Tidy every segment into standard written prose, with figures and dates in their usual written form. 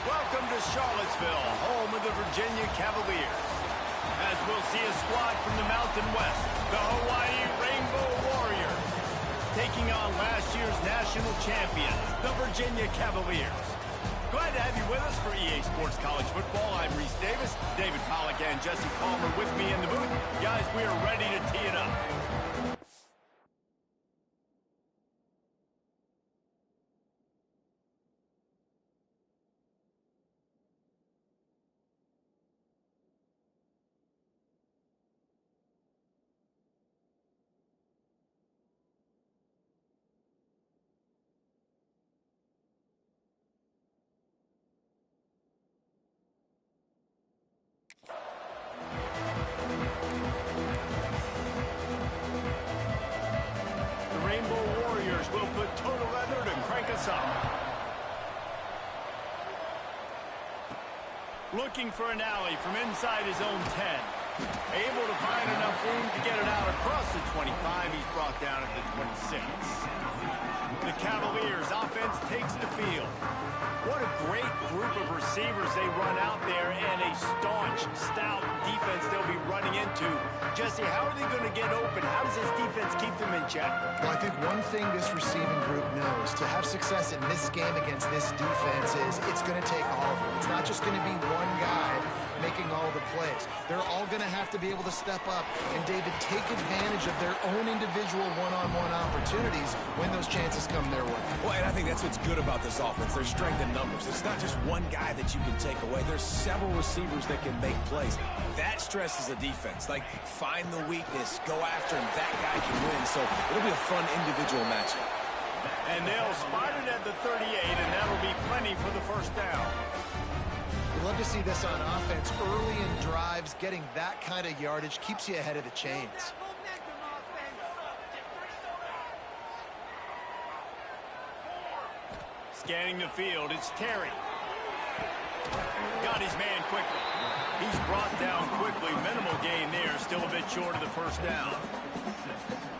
Welcome to Charlottesville, home of the Virginia Cavaliers. As we'll see a squad from the Mountain West, the Hawai'i Rainbow Warriors, taking on last year's national champion, the Virginia Cavaliers. Glad to have you with us for EA Sports College Football. I'm Reese Davis, David Pollack and Jesse Palmer with me in the booth. Guys, we are ready to tee it up. Will put total leather to crank us up. Looking for an alley from inside his own 10. Able to find enough room to get it out across the 25. He's brought down at the 26. The Cavaliers offense takes the field. What a great group of receivers they run out there, and a staunch, stout defense they'll be running into. Jesse, how are they going to get open? How does this defense keep them in check? Well, I think one thing this receiving group knows, to have success in this game against this defense, is it's going to take all of them. It's not just going to be one guy making all the plays. They're all going to have to be able to step up and, David, take advantage of their own individual one-on-one opportunities when those chances come their way. Well, and I think that's what's good about this offense. There's strength in numbers. It's not just one guy that you can take away. There's several receivers that can make plays. That stresses the defense. Like, find the weakness, go after him. That guy can win. So it'll be a fun individual matchup. And they'll spot it at the 38, and that'll be plenty for the first down. We love to see this on offense. Early in drives, getting that kind of yardage keeps you ahead of the chains. Scanning the field, it's Terry. Got his man quickly. He's brought down quickly. Minimal gain there, still a bit short of the first down.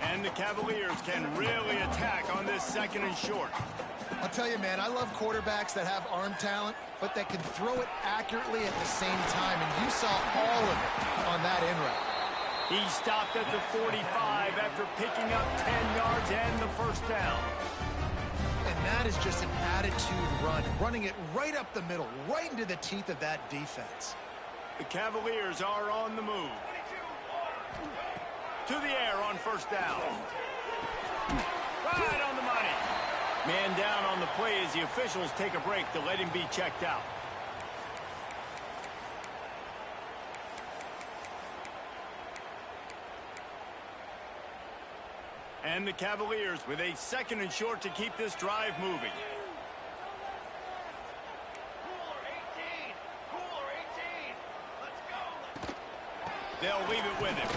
And the Cavaliers can really attack on this second and short. I'll tell you, man, I love quarterbacks that have arm talent, but that can throw it accurately at the same time, and you saw all of it on that in route. He stopped at the 45 after picking up 10 yards and the first down. And that is just an attitude run, running it right up the middle, right into the teeth of that defense. The Cavaliers are on the move. To the air on first down. Right on the money. Man down on the play as the officials take a break to let him be checked out. And the Cavaliers with a second and short to keep this drive moving. They'll leave it with him.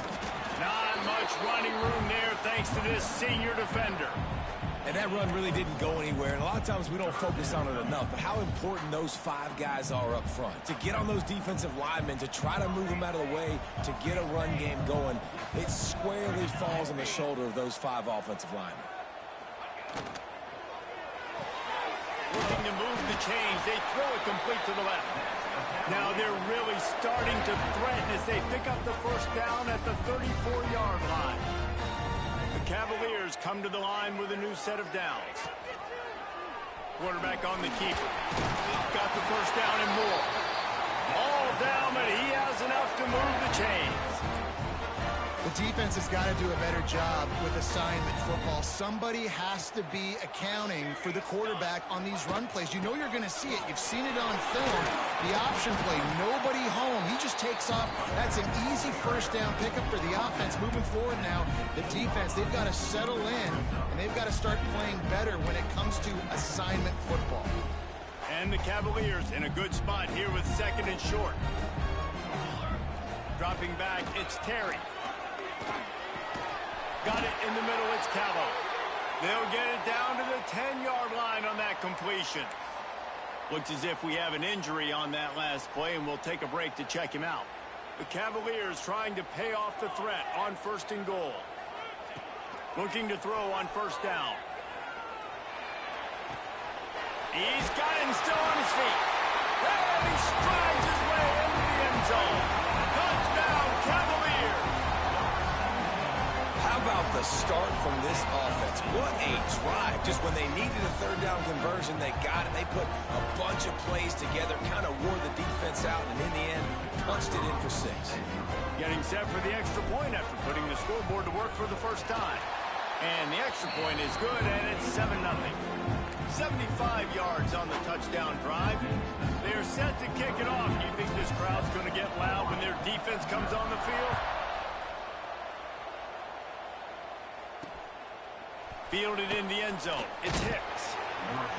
Not much running room there thanks to this senior defender. And that run really didn't go anywhere. And a lot of times we don't focus on it enough. But how important those five guys are up front. To get on those defensive linemen, to try to move them out of the way, to get a run game going, it squarely falls on the shoulder of those five offensive linemen. Looking to move the chains. They throw it complete to the left. Now they're really starting to threaten as they pick up the first down at the 34-yard line. The Cavaliers come to the line with a new set of downs. Quarterback on the keeper. Got the first down and more. All down, but he has enough to move the chains. The defense has got to do a better job with assignment football. Somebody has to be accounting for the quarterback on these run plays. You know you're going to see it. You've seen it on film. The option play, nobody home. He just takes off. That's an easy first down pickup for the offense. Moving forward now, the defense, they've got to settle in, and they've got to start playing better when it comes to assignment football. And the Cavaliers in a good spot here with second and short. Dropping back, it's Terry. Got it in the middle, it's Cavo. They'll get it down to the 10-yard line on that completion. Looks as if we have an injury on that last play, and we'll take a break to check him out. The Cavaliers trying to pay off the threat on first and goal. Looking to throw on first down. He's got him still on his feet. start from this offense. What a drive. Just when they needed a third down conversion, they got it. They put a bunch of plays together, kind of wore the defense out, and in the end, punched it in for 6. Getting set for the extra point after putting the scoreboard to work for the first time. And the extra point is good, and it's 7-0. 75 yards on the touchdown drive. They're set to kick it off. Do you think this crowd's going to get loud when their defense comes on the field? Fielded in the end zone. It's Hicks.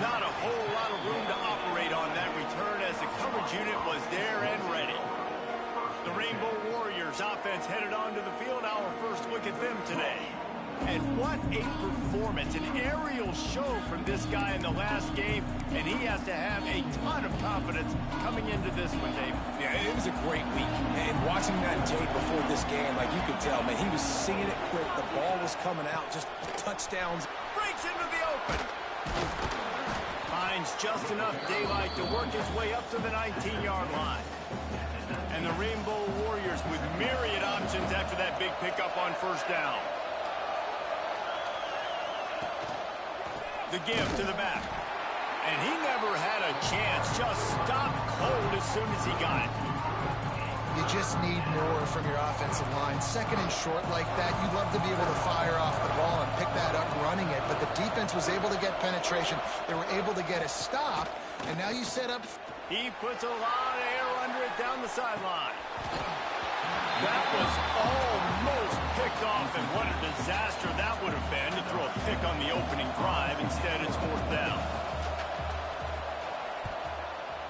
Not a whole lot of room to operate on that return as the coverage unit was there and ready. The Rainbow Warriors offense headed onto the field. Our first look at them today. And what a performance, an aerial show from this guy in the last game, and he has to have a ton of confidence coming into this one, Dave. Yeah, it was a great week, and watching that tape before this game, like you could tell, man, he was singing it quick. The ball was coming out, just touchdowns. Breaks into the open. Finds just enough daylight to work his way up to the 19-yard line. And the Rainbow Warriors with myriad options after that big pickup on first down. The give to the back. And he never had a chance. Just stopped cold as soon as he got it. You just need more from your offensive line. Second and short like that, you'd love to be able to fire off the ball and pick that up running it. But the defense was able to get penetration. They were able to get a stop. And now you set up. He puts a lot of air under it down the sideline. That was almost picked off, and what a disaster that would have been to throw a pick on the opening drive. Instead, it's 4th down.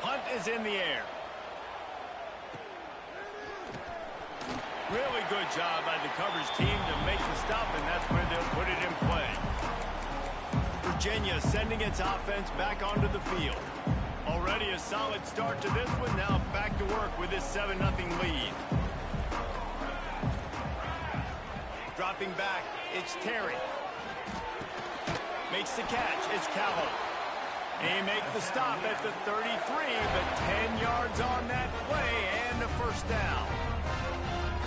Punt is in the air. Really good job by the coverage team to make the stop, and that's where they'll put it in play. Virginia sending its offense back onto the field. Already a solid start to this one. Now back to work with this 7-0 lead. Dropping back, it's Terry. Makes the catch, it's Calhoun. They make the stop at the 33, but 10 yards on that play and a first down.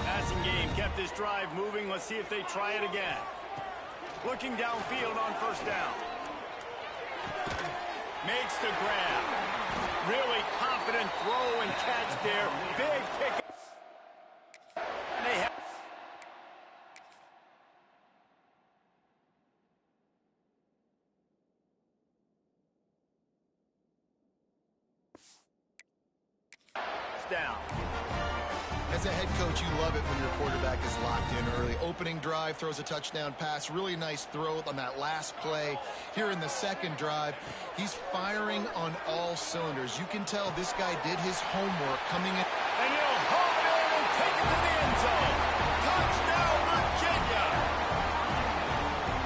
Passing game kept this drive moving. Let's see if they try it again. Looking downfield on first down. Makes the grab. Really confident throw and catch there. Big pick. They have down. As a head coach, you love it when your quarterback is locked in early. Opening drive, throws a touchdown pass. Really nice throw on that last play. Here in the second drive, he's firing on all cylinders. You can tell this guy did his homework coming in. And he'll hold it in and take it to the end zone. Touchdown, Virginia!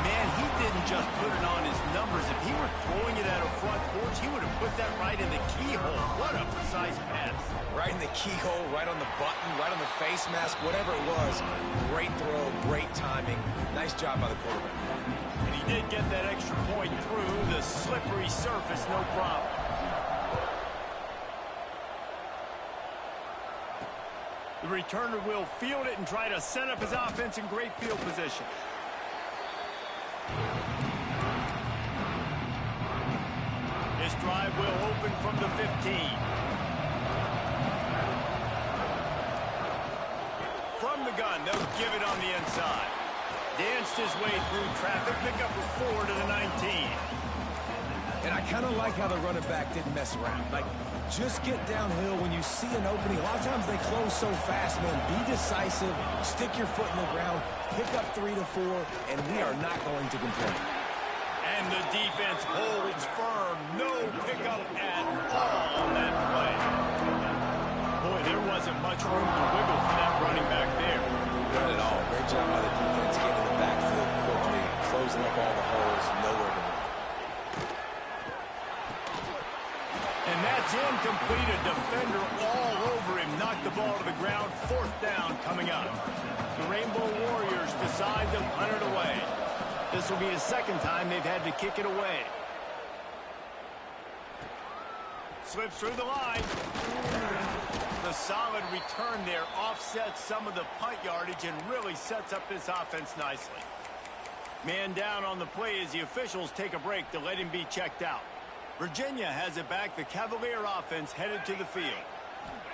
Man, he didn't just put it on his numbers. If he were throwing it at a front porch, he would have put that right in the keyhole. What a precise pass. Right in the keyhole, right on the button, right on the face mask, whatever it was. Great throw, great timing. Nice job by the quarterback. And he did get that extra point through the slippery surface, no problem. The returner will field it and try to set up his offense in great field position. This drive will open from the 15. From the gun, they'll give it on the inside. Danced his way through traffic, pick up a 4 to the 19. And I kind of like how the running back didn't mess around. Like, just get downhill when you see an opening. A lot of times they close so fast, man. Be decisive, stick your foot in the ground, pick up 3 to 4, and we are not going to complain. And the defense holds firm. No pickup at all on that play. Boy, there wasn't much room to wiggle for that running back there. Not at all. Great job by the defense getting in the backfield quickly, closing up all the holes, nowhere to run. And that's incomplete. A defender all over him. Knocked the ball to the ground. 4th down coming up. The Rainbow Warriors decide to punt it away. This will be the second time they've had to kick it away. Slips through the line. The solid return there offsets some of the punt yardage and really sets up this offense nicely. Man down on the play as the officials take a break to let him be checked out. Virginia has it back. The Cavalier offense headed to the field.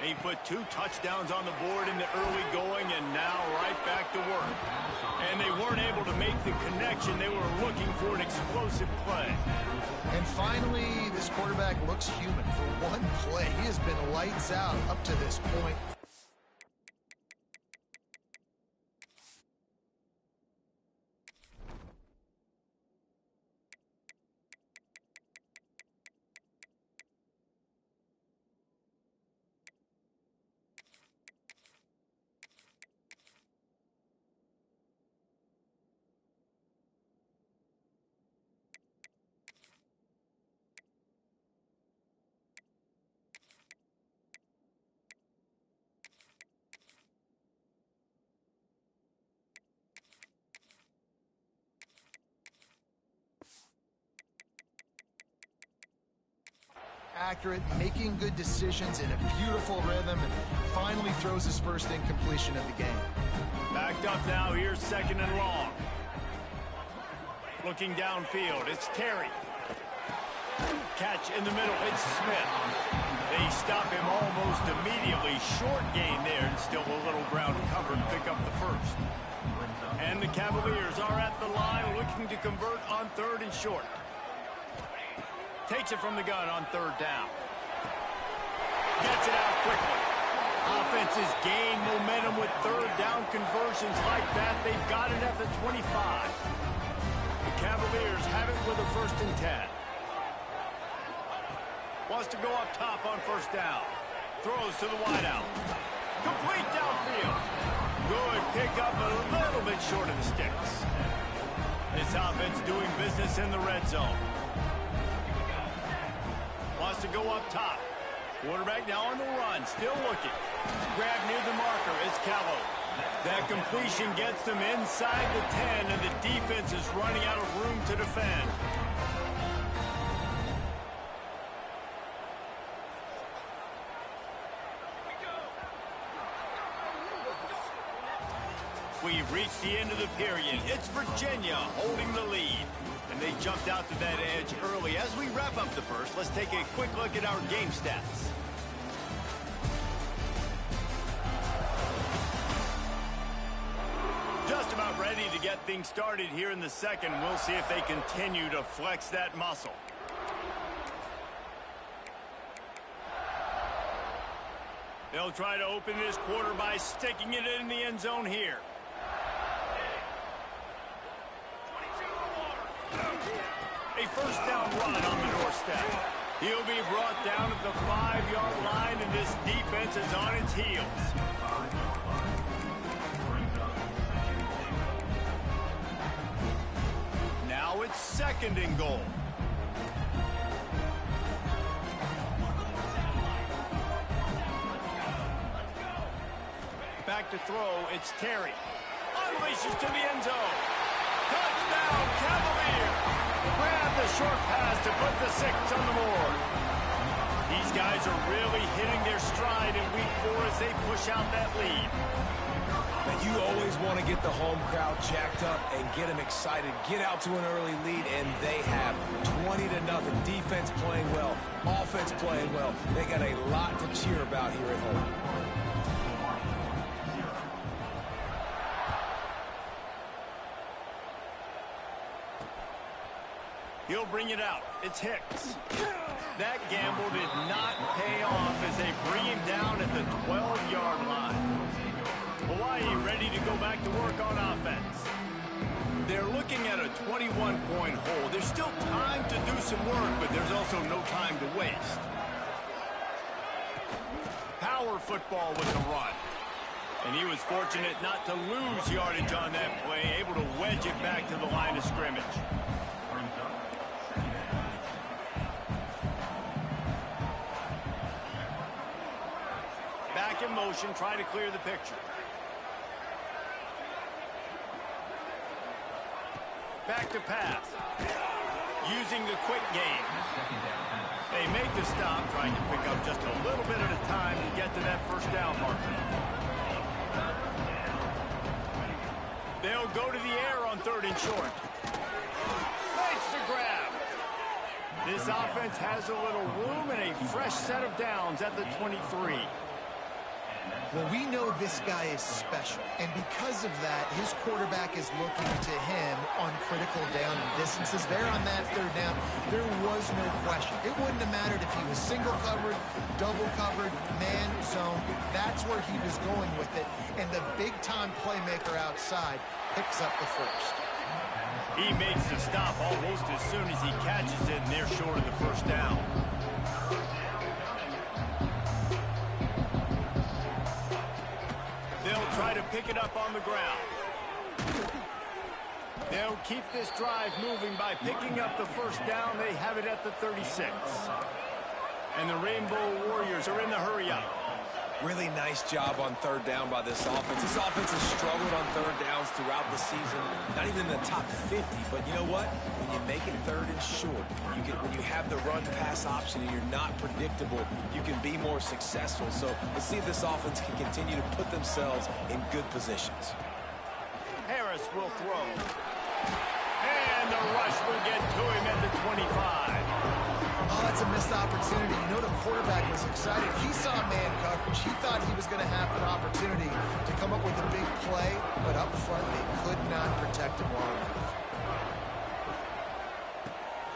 They put 2 touchdowns on the board in the early going and now right back to work. And they weren't able to make the connection. They were looking for an explosive play. And finally, this quarterback looks human. For one play, he has been lights out up to this point. Accurate, making good decisions in a beautiful rhythm, and finally throws his first incompletion of the game. Backed up now, here's 2nd and long. Looking downfield, it's Terry. Catch in the middle, it's Smith. They stop him almost immediately. Short gain there, and still a little ground cover to pick up the first. And the Cavaliers are at the line looking to convert on 3rd and short. Takes it from the gun on 3rd down. Gets it out quickly. Offenses gain momentum with 3rd down conversions like that. They've got it at the 25. The Cavaliers have it with a 1st and 10. Wants to go up top on 1st down. Throws to the wideout. Complete downfield. Good pickup, a little bit short of the sticks. This offense doing business in the red zone. Wants to go up top. Quarterback now on the run, still looking. Grab near the marker is Callow. That completion gets them inside the 10, and the defense is running out of room to defend. We've reached the end of the period. It's Virginia holding the lead. And they jumped out to that edge early. As we wrap up the first, let's take a quick look at our game stats. Just about ready to get things started here in the second. We'll see if they continue to flex that muscle. They'll try to open this quarter by sticking it in the end zone here. A 1st down run on the doorstep. He'll be brought down at the 5-yard line, and this defense is on its heels. Now it's 2nd and goal. Back to throw, it's Terry. Unleashes to the end zone. Touchdown, Cavaliers! Grab the short pass to put the 6 on the board. These guys are really hitting their stride in week 4 as they push out that lead. Now, you always want to get the home crowd jacked up and get them excited. Get out to an early lead, and they have 20-0. Defense playing well, offense playing well. They got a lot to cheer about here at home. He'll bring it out. It's Hicks. That gamble did not pay off as they bring him down at the 12-yard line. Hawaii ready to go back to work on offense. They're looking at a 21-point hole. There's still time to do some work, but there's also no time to waste. Power football with the run. And he was fortunate not to lose yardage on that play, able to wedge it back to the line of scrimmage. Back in motion, trying to clear the picture. Back to pass. Using the quick game. They make the stop, trying to pick up just a little bit at a time to get to that 1st down marker. They'll go to the air on 3rd and short. Makes the grab. This offense has a little room and a fresh set of downs at the 23. Well, we know this guy is special, and because of that, his quarterback is looking to him on critical down and distances. There on that 3rd down, there was no question. It wouldn't have mattered if he was single covered, double covered, man zone. That's where he was going with it, and the big-time playmaker outside picks up the first. He makes the stop almost as soon as he catches it, and they're short of the 1st down. They'll try to pick it up on the ground. They'll keep this drive moving by picking up the 1st down. They have it at the 36. And the Rainbow Warriors are in the hurry-up. Really nice job on 3rd down by this offense. This offense has struggled on 3rd downs throughout the season. Not even in the top 50, but you know what? When you make it 3rd and short, when you have the run-pass option and you're not predictable, you can be more successful. So let's see if this offense can continue to put themselves in good positions. Harris will throw. And the rush will get to him at the 25. Oh, that's a missed opportunity. You know the quarterback was excited. He saw man coverage. He thought he was going to have an opportunity to come up with a big play, but up front they could not protect him long enough.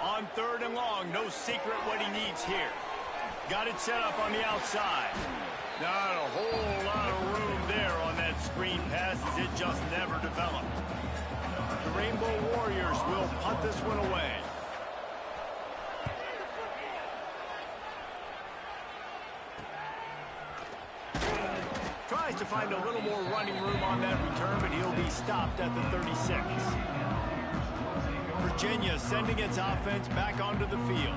On 3rd and long, no secret what he needs here. Got it set up on the outside. Not a whole lot of room there on that screen pass as it just never developed. The Rainbow Warriors will punt this one away. Tries to find a little more running room on that return, but he'll be stopped at the 36. Virginia sending its offense back onto the field.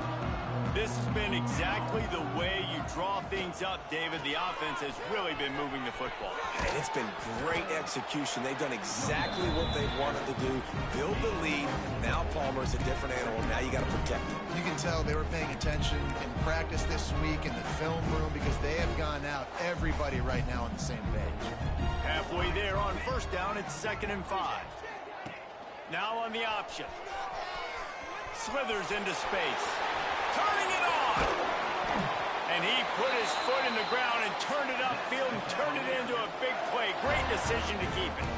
This has been exactly the way you draw things up, David. The offense has really been moving the football. And it's been great execution. They've done exactly what they wanted to do. Build the lead. Now Palmer's a different animal. Now you got to protect him. You can tell they were paying attention in practice this week in the film room because they have gone out, everybody right now on the same page. Halfway there on 1st down, it's 2nd and 5. Now on the option. Slithers into space. Turning it on! And he put his foot in the ground and turned it upfield and turned it into a big play. Great decision to keep it.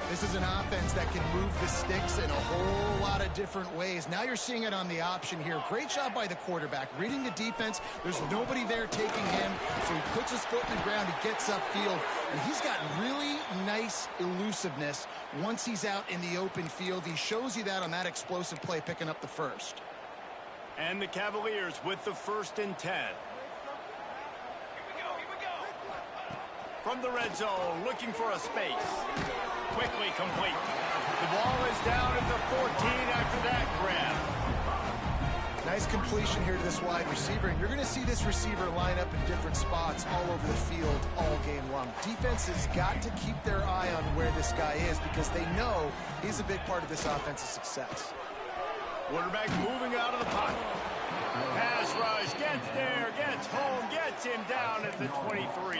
This is an offense that can move the sticks in a whole lot of different ways. Now you're seeing it on the option here. Great job by the quarterback. Reading the defense, there's nobody there taking him, so he puts his foot in the ground, he gets upfield, and he's got really nice elusiveness once he's out in the open field. He shows you that on that explosive play, picking up the first. And the Cavaliers with the 1st and 10. From the red zone, looking for a space. Quickly complete. The ball is down at the 14 after that grab. Nice completion here to this wide receiver, and you're going to see this receiver line up in different spots all over the field all game long. Defense has got to keep their eye on where this guy is because they know he's a big part of this offense's success. Quarterback moving out of the pocket. Pass rush, gets there, gets home, gets him down at the 23.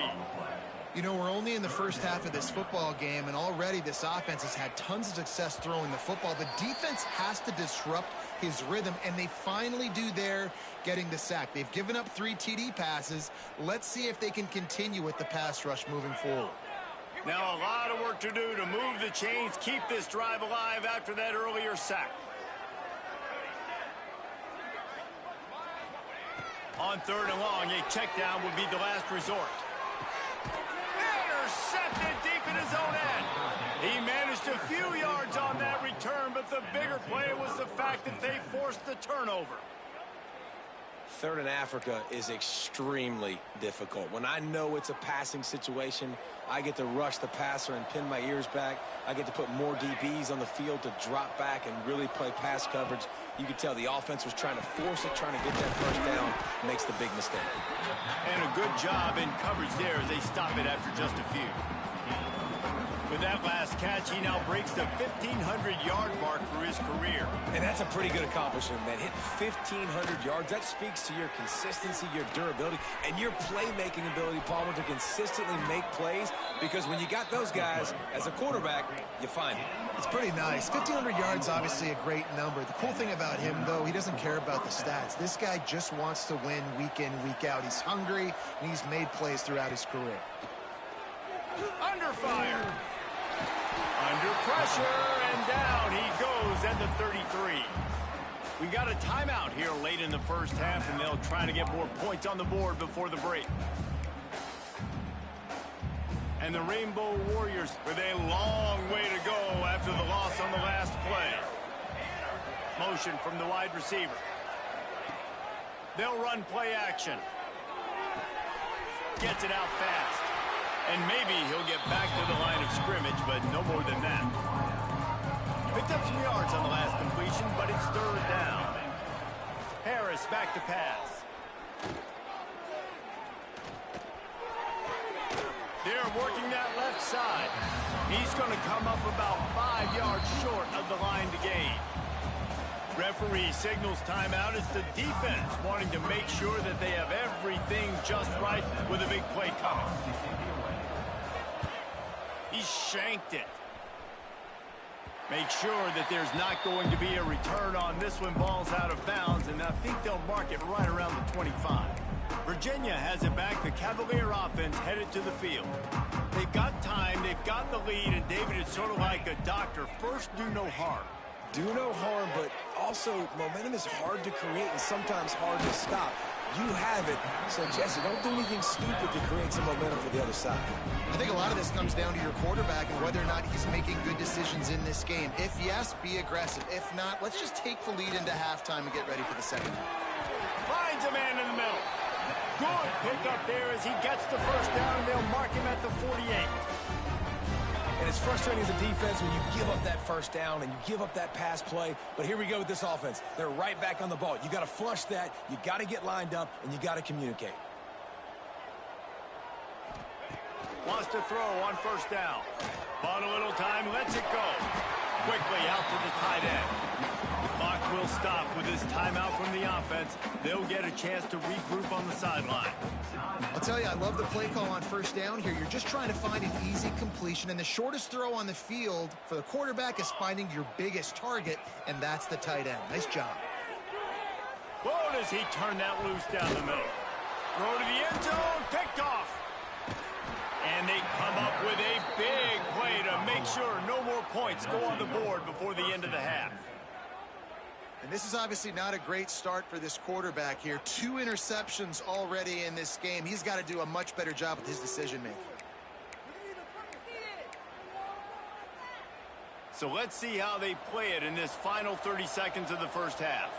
You know, we're only in the first half of this football game, and already this offense has had tons of success throwing the football. The defense has to disrupt his rhythm, and they finally do there, getting the sack. They've given up 3 TD passes. Let's see if they can continue with the pass rush moving forward. Now a lot of work to do to move the chains, keep this drive alive after that earlier sack. On 3rd and long, a check down would be the last resort. Intercepted deep in his own end. He managed a few yards on that return, but the bigger play was the fact that they forced the turnover. 3rd and Africa is extremely difficult. When I know it's a passing situation, I get to rush the passer and pin my ears back. I get to put more DBs on the field to drop back and really play pass coverage. You could tell the offense was trying to force it, trying to get that 1st down, makes the big mistake. And a good job in coverage there as they stop it after just a few. With that last catch, he now breaks the 1,500-yard mark for his career. And that's a pretty good accomplishment, man. Hitting 1,500 yards, that speaks to your consistency, your durability, and your playmaking ability, Palmer, to consistently make plays, because when you got those guys, as a quarterback, you find it. It's pretty nice. 1,500 yards, obviously a great number. The cool thing about him, though, he doesn't care about the stats. This guy just wants to win week in, week out. He's hungry, and he's made plays throughout his career. Under fire. Under pressure, and down he goes at the 33. We got a timeout here late in the first half, and they'll try to get more points on the board before the break. And the Rainbow Warriors with a long way to go after the loss on the last play. Motion from the wide receiver. They'll run play action. Gets it out fast. And maybe he'll get back to the line of scrimmage, but no more than that. Picked up some yards on the last completion, but it's third down. Harris back to pass. They're working that left side. He's going to come up about 5 yards short of the line to gain. Referee signals timeout. It's the defense wanting to make sure that they have everything just right with a big play coming. He shanked it. Make sure that there's not going to be a return on this one. Ball's out of bounds, and I think they'll mark it right around the 25. Virginia has it back. The Cavalier offense headed to the field. They've got time. They've got the lead, and David, it's sort of like a doctor. First, do no harm. Do no harm, but also momentum is hard to create and sometimes hard to stop. You have it, so Jesse, don't do anything stupid to create some momentum for the other side. I think a lot of this comes down to your quarterback and whether or not he's making good decisions in this game. If yes, be aggressive. If not, let's just take the lead into halftime and get ready for the second half. Finds a man in the middle. Good pick up there as he gets the first down, and they'll mark him at the 48. And it's frustrating as a defense when you give up that first down and you give up that pass play. But here we go with this offense. They're right back on the ball. You got to flush that. You got to get lined up, and you got to communicate. Wants to throw on first down. Bought a little time, lets it go. Quickly out to the tight end. Clock will stop with this timeout from the offense. They'll get a chance to regroup on the sideline. I'll tell you, I love the play call on first down here. You're just trying to find an easy completion, and the shortest throw on the field for the quarterback is finding your biggest target, and that's the tight end. Nice job. Oh, does he turn that loose down the middle. Throw to the end zone, picked off. And they come up with a big play to make sure no more points go on the board before the end of the half. And this is obviously not a great start for this quarterback here. 2 interceptions already in this game. He's got to do a much better job with his decision-making. So let's see how they play it in this final 30 seconds of the first half.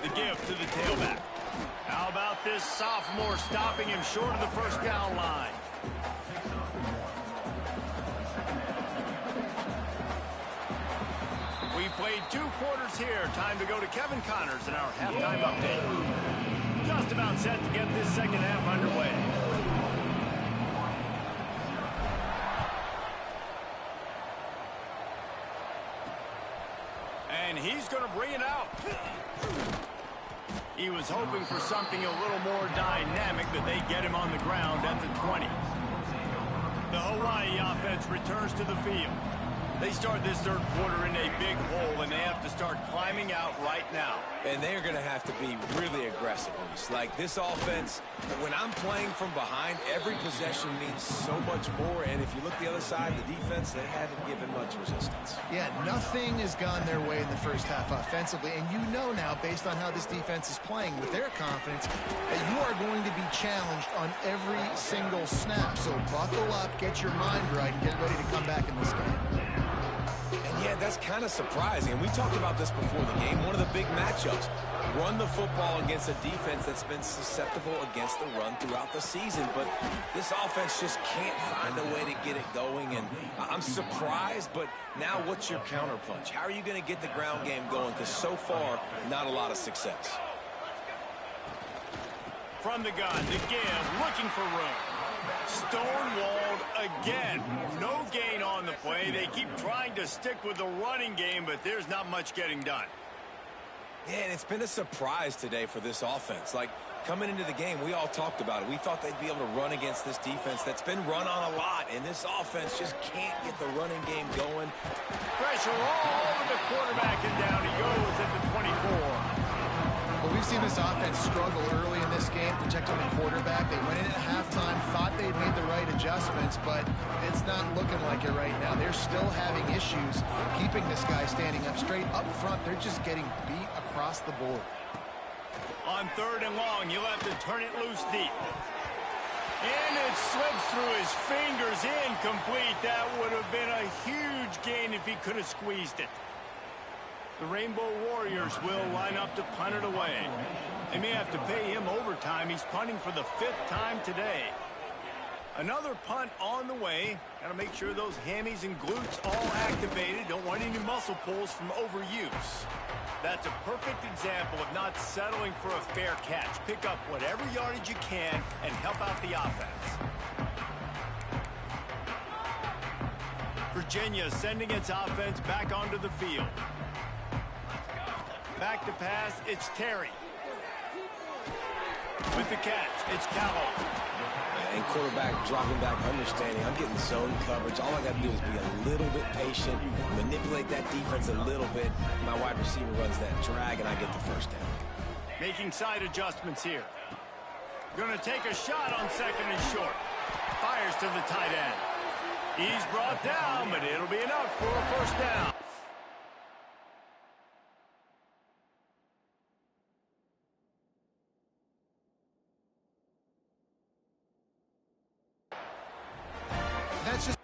The give to the tailback. How about this sophomore stopping him short of the first down line? We played 2 quarters here. Time to go to Kevin Connors in our halftime update. Just about set to get this second half underway. And he's going to bring it out. He was hoping for something a little more dynamic, but they get him on the ground at the 20. The Hawai'i offense returns to the field. They start this third quarter in a big hole, and they have to start climbing out right now. And they're going to have to be really aggressive. Like this offense, when I'm playing from behind, every possession means so much more. And if you look the other side, the defense, they haven't given much resistance. Yeah, nothing has gone their way in the first half offensively. And you know now, based on how this defense is playing with their confidence, that you are going to be challenged on every single snap. So buckle up, get your mind right, and get ready to come back in this game. Yeah, that's kind of surprising. And we talked about this before the game. One of the big matchups. Run the football against a defense that's been susceptible against the run throughout the season. But this offense just can't find a way to get it going. And I'm surprised, but now what's your counterpunch? How are you going to get the ground game going? Because so far, not a lot of success. From the gun, the give, looking for room. Stonewalled again. No gain on the play. They keep trying to stick with the running game, but there's not much getting done. Yeah, and it's been a surprise today for this offense. Like, coming into the game, we all talked about it. We thought they'd be able to run against this defense that's been run on a lot, and this offense just can't get the running game going. Pressure all over the quarterback, and down he goes at the 24. Well, we've seen this offense struggle early in this game, protecting the quarterback. They went in at halftime, thought they'd made the right adjustments, but it's not looking like it right now. They're still having issues keeping this guy standing up straight. Up front, they're just getting beat across the board. On 3rd and long, you'll have to turn it loose deep. And it slips through his fingers, incomplete. That would have been a huge gain if he could have squeezed it. The Rainbow Warriors will line up to punt it away. They may have to pay him overtime. He's punting for the 5th time today. Another punt on the way. Got to make sure those hammies and glutes all activated. Don't want any muscle pulls from overuse. That's a perfect example of not settling for a fair catch. Pick up whatever yardage you can and help out the offense. Virginia sending its offense back onto the field. Back to pass, it's Terry. With the catch, it's Callow. And quarterback dropping back, understanding I'm getting zone coverage. All I got to do is be a little bit patient, manipulate that defense a little bit. My wide receiver runs that drag, and I get the first down. Making side adjustments here. Going to take a shot on 2nd and short. Fires to the tight end. He's brought down, but it'll be enough for a first down. That's just...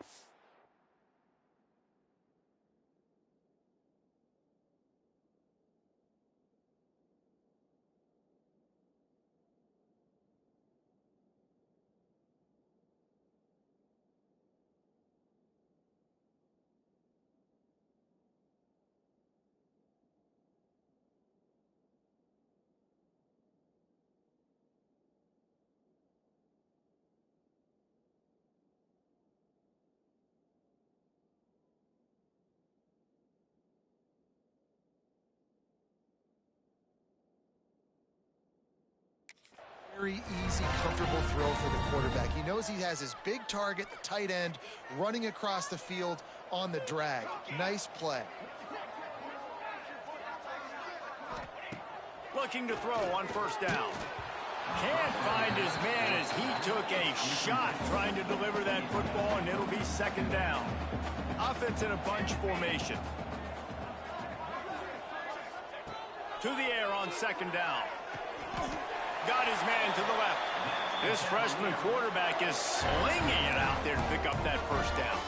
Very easy, comfortable throw for the quarterback. He knows he has his big target, the tight end, running across the field on the drag. Nice play. Looking to throw on 1st down. Can't find his man as he took a shot trying to deliver that football, and it'll be 2nd down. Offense in a bunch formation. To the air on 2nd down. Got his man to the left. This freshman quarterback is slinging it out there to pick up that 1st down.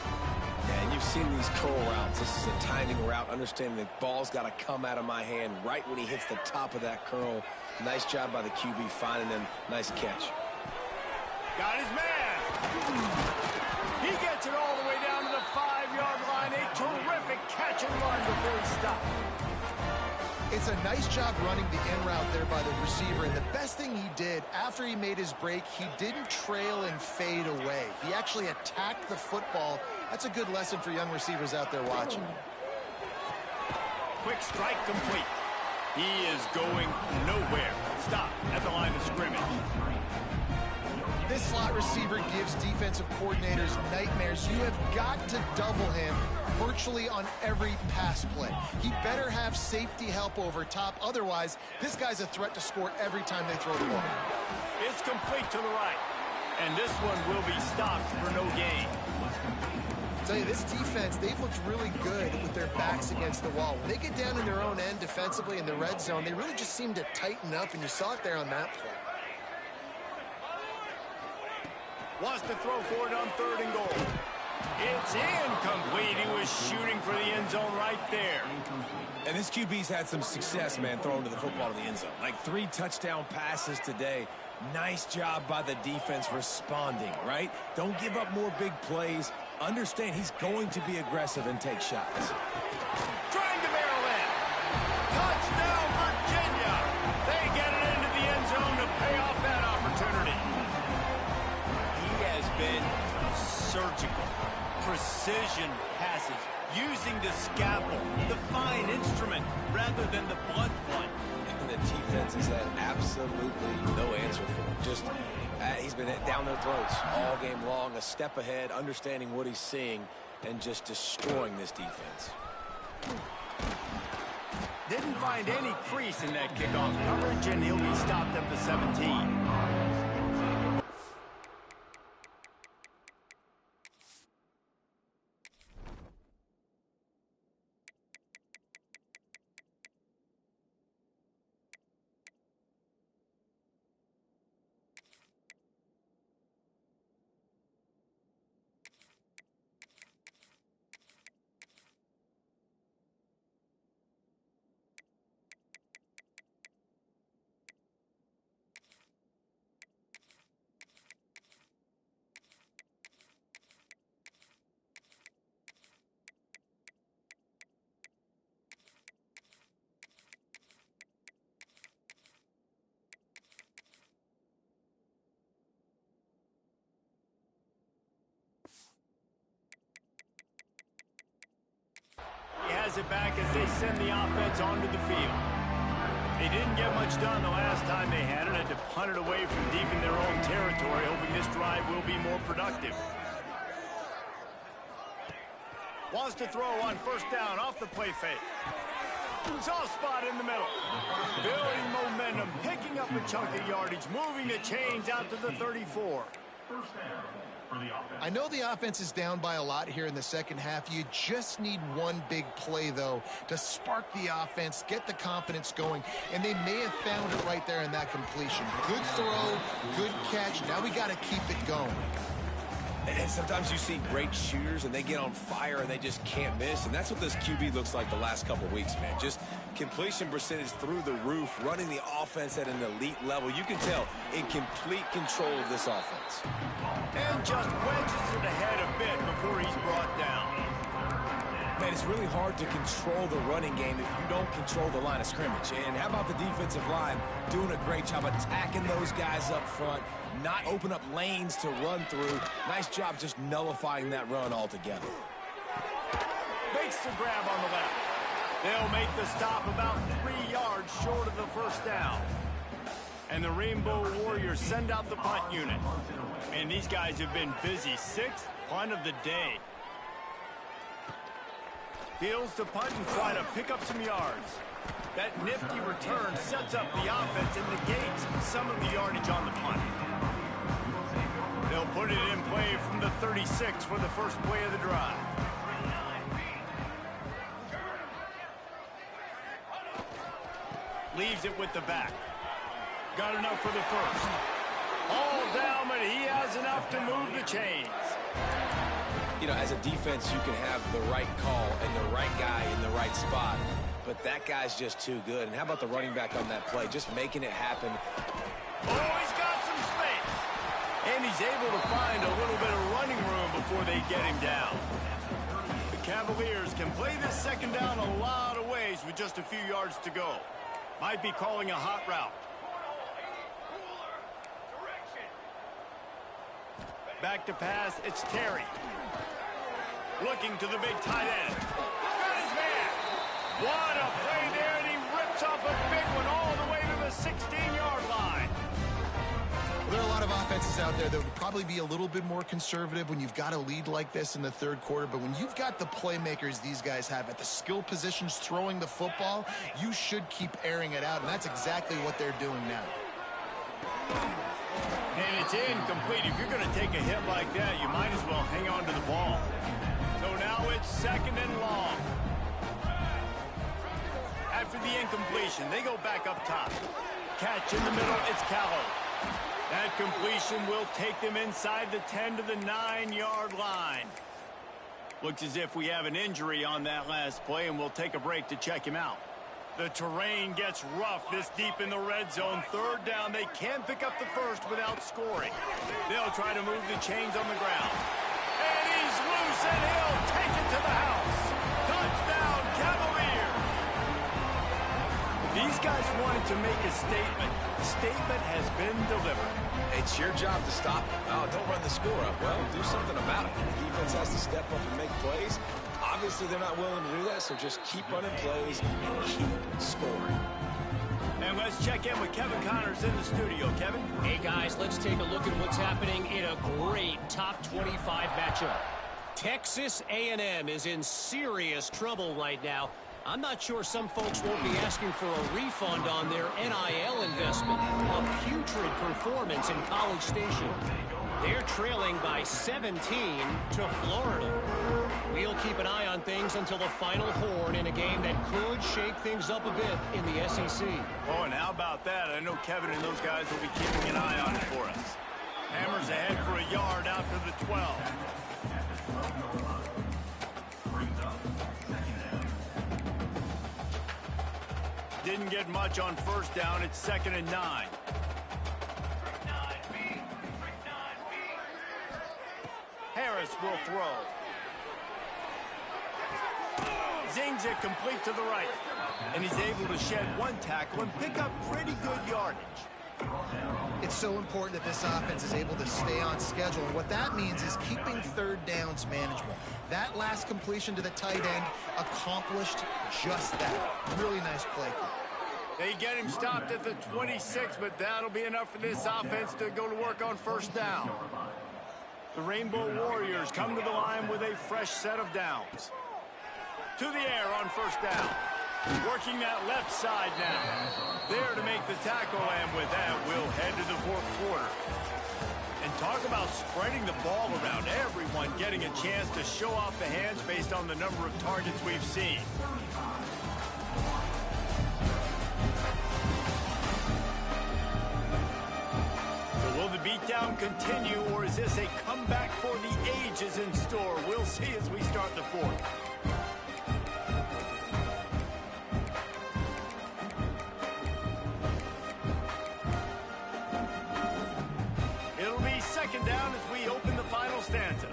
Yeah, and you've seen these curl routes. This is a timing route, understanding the ball's got to come out of my hand right when he hits the top of that curl. Nice job by the QB finding him. Nice catch. Got his man. He gets it all the way down to the 5-yard line. A terrific catch and run before he stopped. It's a nice job running the in route there by the receiver, and the best thing he did after he made his break, he didn't trail and fade away. He actually attacked the football. That's a good lesson for young receivers out there watching. Quick strike complete. He is going nowhere. Stop at the line of scrimmage. This slot receiver gives defensive coordinators nightmares. You have got to double him virtually on every pass play. He better have safety help over top. Otherwise, this guy's a threat to score every time they throw the ball. It's complete to the right. And this one will be stopped for no gain. I'll tell you, this defense, they've looked really good with their backs against the wall. When they get down in their own end defensively in the red zone, they really just seem to tighten up, and you saw it there on that play. Wants to throw for it on 3rd and goal. It's incomplete. He was shooting for the end zone right there. And this QB's had some success, man, throwing to the football to the end zone. Like 3 touchdown passes today. Nice job by the defense responding, right? Don't give up more big plays. Understand he's going to be aggressive and take shots. Trying to barrel in. Touchdown, Virginia. They get it into the end zone to pay off that opportunity. precision passes, using the scalpel, the fine instrument, rather than the blunt one. And the defense has had absolutely no answer for him. Just, he's been down their throats all game long, a step ahead, understanding what he's seeing, and just destroying this defense. Didn't find any crease in that kickoff coverage, and he'll be stopped at the 17. It back as they send the offense onto the field. They didn't get much done the last time they had it. Had to punt it away from deep in their own territory, hoping this drive will be more productive. Wants to throw on first down off the play fake. Soft spot in the middle. Building momentum, picking up a chunk of yardage, moving the chains out to the 34. First down. I know the offense is down by a lot here in the second half. You just need one big play, though, to spark the offense, get the confidence going, and they may have found it right there in that completion. Good throw, good catch. Now we got to keep it going. And sometimes you see great shooters, and they get on fire, and they just can't miss. And that's what this QB looks like the last couple weeks, man. Just completion percentage through the roof, running the offense at an elite level. You can tell in complete control of this offense. And just wedges it ahead a bit before he's brought down. Man, it's really hard to control the running game if you don't control the line of scrimmage. And how about the defensive line doing a great job attacking those guys up front, not open up lanes to run through. Nice job just nullifying that run altogether. Makes the grab on the left. They'll make the stop about 3 yards short of the first down. And the Rainbow Warriors send out the punt unit. And these guys have been busy. 6th punt of the day. Fields to punt and try to pick up some yards. That nifty return sets up the offense and negates some of the yardage on the punt. They'll put it in play from the 36 for the first play of the drive. Leaves it with the back. Got enough for the first. All down, but he has enough to move the chains. You know, as a defense, you can have the right call and the right guy in the right spot, but that guy's just too good. And how about the running back on that play, just making it happen? Oh, he's got some space. And he's able to find a little bit of running room before they get him down. The Cavaliers can play this second down a lot of ways with just a few yards to go. Might be calling a hot route. Back to pass, it's Terry. Looking to the big tight end. Got his man. What a play there, and he rips off a big one all the way to the 16-yard line. Well, there are a lot of offenses out there that would probably be a little bit more conservative when you've got a lead like this in the third quarter, but when you've got the playmakers these guys have at the skill positions throwing the football, you should keep airing it out, and that's exactly what they're doing now. And it's incomplete. If you're going to take a hit like that, you might as well hang on to the ball. So now it's second and long. After the incompletion, they go back up top. Catch in the middle, it's Callow. That completion will take them inside the 10 to the 9-yard line. Looks as if we have an injury on that last play, and we'll take a break to check him out. The terrain gets rough this deep in the red zone. Third down, they can't pick up the first without scoring. They'll try to move the chains on the ground. And he's loose, and he'll take it to the house. Touchdown, Cavaliers! The These guys wanted to make a statement. The statement has been delivered. It's your job to stop it. Oh, don't run the score up. Well, do something about it. The defense has to step up and make plays. Obviously, they're not willing to do that, so just keep running plays and keep scoring. And let's check in with Kevin Connors in the studio. Kevin? Hey, guys, let's take a look at what's happening in a great top 25 matchup. Texas A&M is in serious trouble right now. I'm not sure some folks won't be asking for a refund on their NIL investment. A putrid performance in College Station. They're trailing by 17 to Florida. We'll keep an eye on things until the final horn in a game that could shake things up a bit in the SEC. Oh, and how about that? I know Kevin and those guys will be keeping an eye on it for us. Hammers ahead for a yard out to the 12. Didn't get much on first down. It's 2nd and 9. Harris will throw. Zings it complete to the right. And he's able to shed one tackle and pick up pretty good yardage. It's so important that this offense is able to stay on schedule. And what that means is keeping third downs manageable. That last completion to the tight end accomplished just that. Really nice play. They get him stopped at the 26, but that'll be enough for this offense to go to work on first down. The Rainbow Warriors come to the line with a fresh set of downs. To the air on first down. Working that left side now. There to make the tackle, and with that, we'll head to the fourth quarter. And talk about spreading the ball around. Everyone getting a chance to show off the hands based on the number of targets we've seen. So will the beatdown continue, or is this a comeback for the ages in store? We'll see as we start the fourth. Second down as we open the final stanza.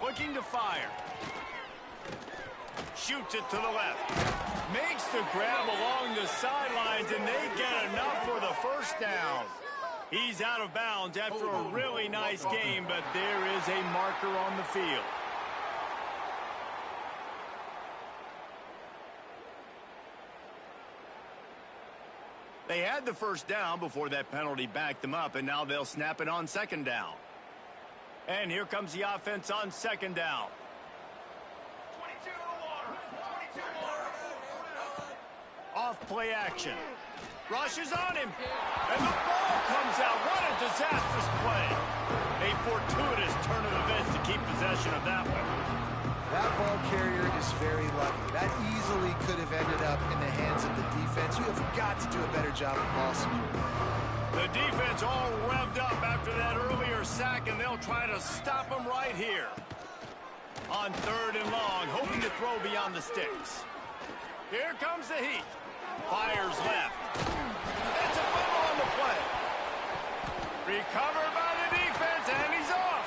Looking to fire. Shoots it to the left. Makes the grab along the sidelines, and they get enough for the first down. He's out of bounds after a really nice game, but there is a marker on the field. They had the first down before that penalty backed them up, and now they'll snap it on second down. And here comes the offense on second down. Off play action. Rushes on him. And the ball comes out. What a disastrous play. A fortuitous turn of events to keep possession of that one. That ball carrier is very lucky. That easily could have ended up in the hands of the defense. You have got to do a better job of ball security. The defense all revved up after that earlier sack, and they'll try to stop him right here. On third and long, hoping to throw beyond the sticks. Here comes the heat. Fires left. It's a fumble on the play. Recovered by the defense, and he's off.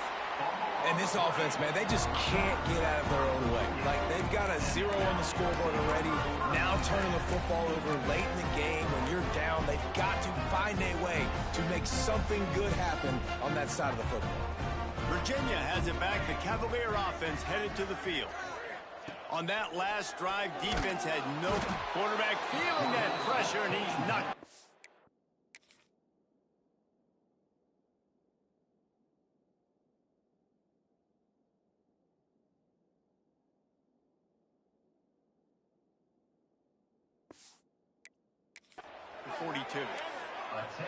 And this offense, man, they just can't get out of their own way. Like, they've got a 0 on the scoreboard already. Now turning the football over late in the game when you're down, they've got to find a way to make something good happen on that side of the football. Virginia has it back. The Cavalier offense headed to the field. On that last drive, defense had no quarterback feeling that pressure, and he's not.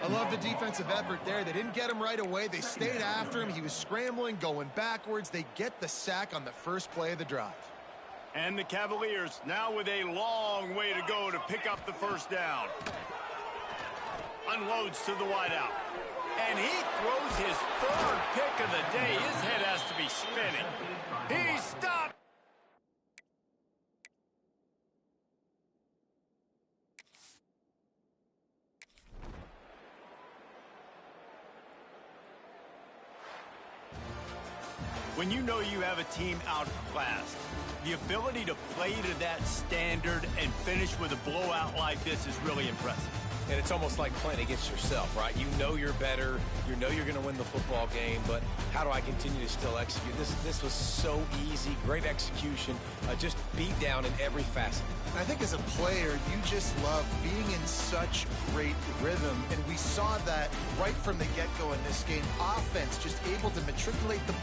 I love the defensive effort there. They didn't get him right away. They stayed after him. He was scrambling, going backwards. They get the sack on the first play of the drive. And the Cavaliers now with a long way to go to pick up the first down. Unloads to the wideout. And he throws his third pick of the day. His head has to be spinning. He stopped. When you know you have a team outclassed, the ability to play to that standard and finish with a blowout like this is really impressive. And it's almost like playing against yourself, right? You know you're better. You know you're going to win the football game, but how do I continue to still execute? This was so easy, great execution, just beat down in every facet. I think as a player, you just love being in such great rhythm, and we saw that right from the get-go in this game. Offense just able to matriculate the